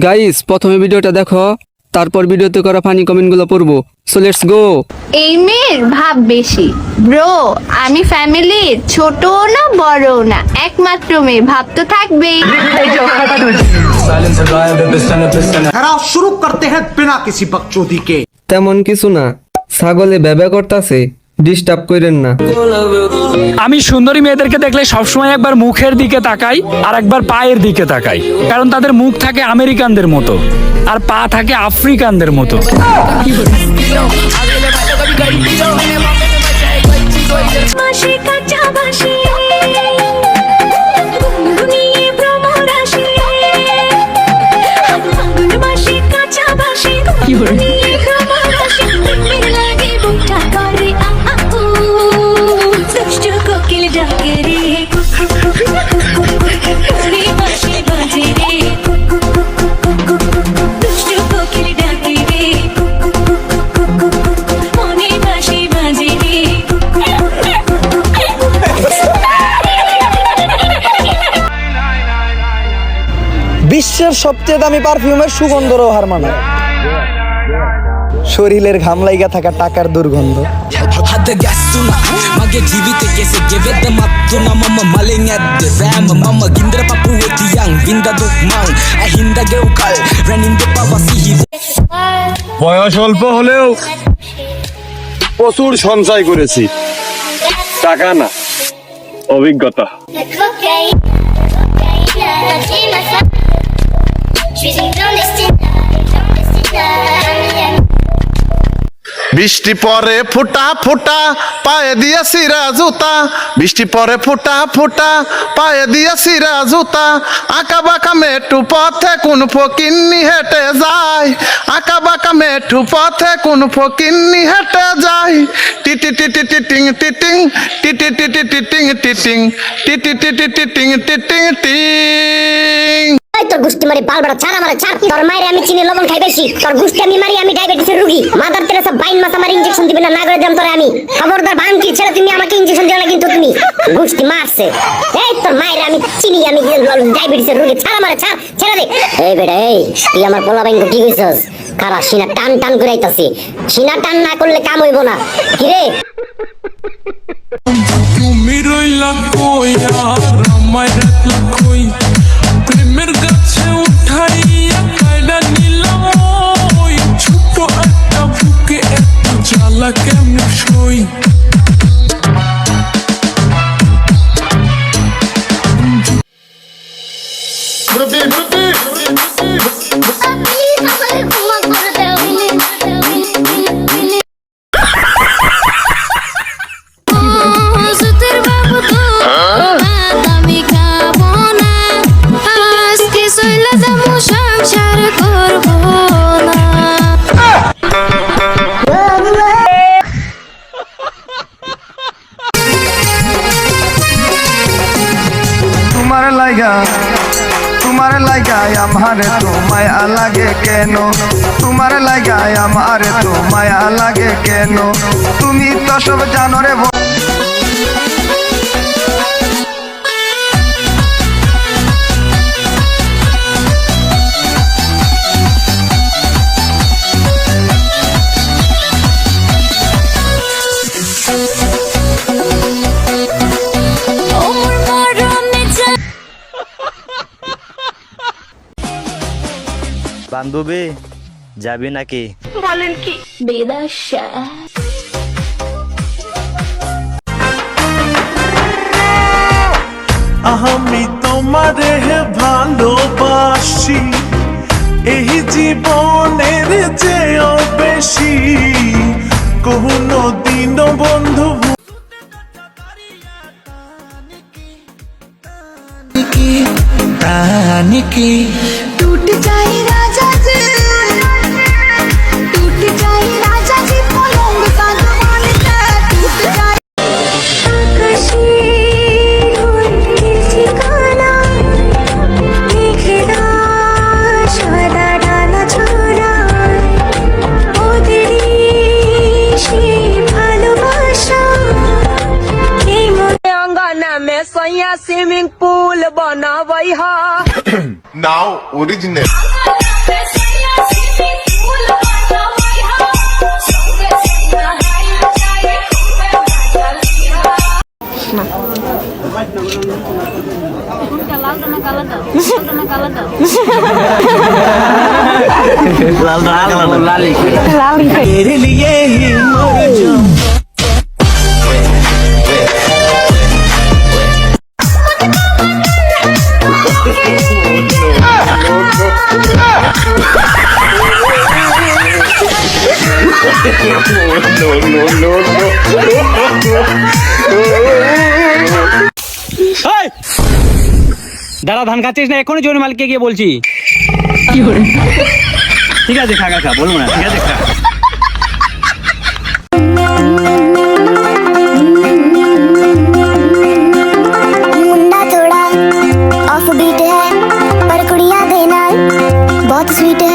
Guys প্রথমে ভিডিওটা দেখো, তারপর ভিডিওতে করা ফানি কমেন্টগুলো পড়বো। So let's go. এই মেয়ের ভাব বেশি। ব্রো, আমি ফ্যামিলির ছোট না বড় না, একমাত্র মেয়ে, ভাব তো থাকবেই। ठहराव शुरू करते हैं बिना किसी बकचोदी के। তেমন কিছু না, ছাগলে ব্যবহার করতেছে, ডিস্টার্ব করেন না। আমি সুন্দরী মেয়েদেরকে দেখলে সবসময় একবার মুখের দিকে তাকাই আর একবার পায়ের দিকে তাকাই, কারণ তাদের মুখ থাকে আমেরিকানদের মতো আর পা থাকে আফ্রিকানদের মতো। বিশ্বের সবচেয়ে দামি পারফিউমের সুগন্ধরও হার মানায় শরীরের ঘাম লাইগা থাকা টাকার দুর্গন্ধ। বয়স অল্প হলেও প্রচুর সঞ্চয় করেছি, টাকা না অভিজ্ঞতা। বৃষ্টি পরে ফুটা ফুটা পায়ে দিয়া সিরা জুতা, বৃষ্টি পরে ফুটা ফুটা পায়ে দিয়া সিরা জুতা, আঁকা বাঁকা মেটু পথে কোন ফকিন্নি হেঁটে যায়, আঁকা বাঁকা মেটু পথে কোন ফকিন্নি হেঁটে যায়, টিটি টিটি টিটিং টিটিং টিটি টিটি টিটিং টিটিং টিটি টিটি টিটিং টিটিং টিং। তোর গুষ্টি মারি বালবাড়া ছাড়, আমারে ছাড়। তোর মায়ের আমি চিনি লবণ খাই বেশি, তোর গুষ্টি আমি মারি, আমি ডায়াবেটিসের রোগী। মাদার তেরেসা বাইন মাস আমার ইনজেকশন দিবে না করে দিলাম তোরে আমি। খবরদার ভাঙকি ছেড়ে তুমি আমাকে ইনজেকশন দিও না কিন্তু তুমি। গুষ্টি মারছে। এই তোর মায়ের আমি চিনি, আমি ডায়াবেটিসের রোগী। ছাড় আমারে, ছাড়, ছেড়ে দে। এই বেটা এই, তুই আমার পোলা বাইনকে কি কইছস? কারা সিনা টান টান করে আইতাছি, সিনা টান না করলে কাম হইব না। কি রে তুমি রইলা কই আর আমায় রাখলা কই, প্রেমের গাছে উঠাইয়া কাইডা নিলাম ওই, ছোট একটা বুকে এত জ্বালা কেমনে সই। তোমার লাগায় আমারে তো মায়া লাগে কেন, তোমার লাগায় আমারে তো মায়া লাগে কেন, তুমি তো সব জানো রে। বান্ধবী যাবি নাকি? বলেন কি বেদাশা? আমি তোমারে ভালোবাসি, এই জীবনের চেয়েও বেশি, কোনো দিন বন্ধু टूट जाए राजा जी, टूट जाए राजा जी, पलंग का दीवान का टूट जाए। आकाशी उनकी ठिकाना देखना, सादा डाला छोड़ा ओदेरी से भालोबाशा के मोरे अंगना में सोया स्विमिंग पूल बनावई हा। Now original দাঁড়া, ধান খাচ্ছিস না? এখনই জমি মালিককে গিয়ে বলছি। ঠিক আছে, খা খা খা, বলবো না। ঠিক আছে, খা। मुंडा थोड़ा ऑफ बीट है पर कुड़ियां देना बहुत स्वीट है।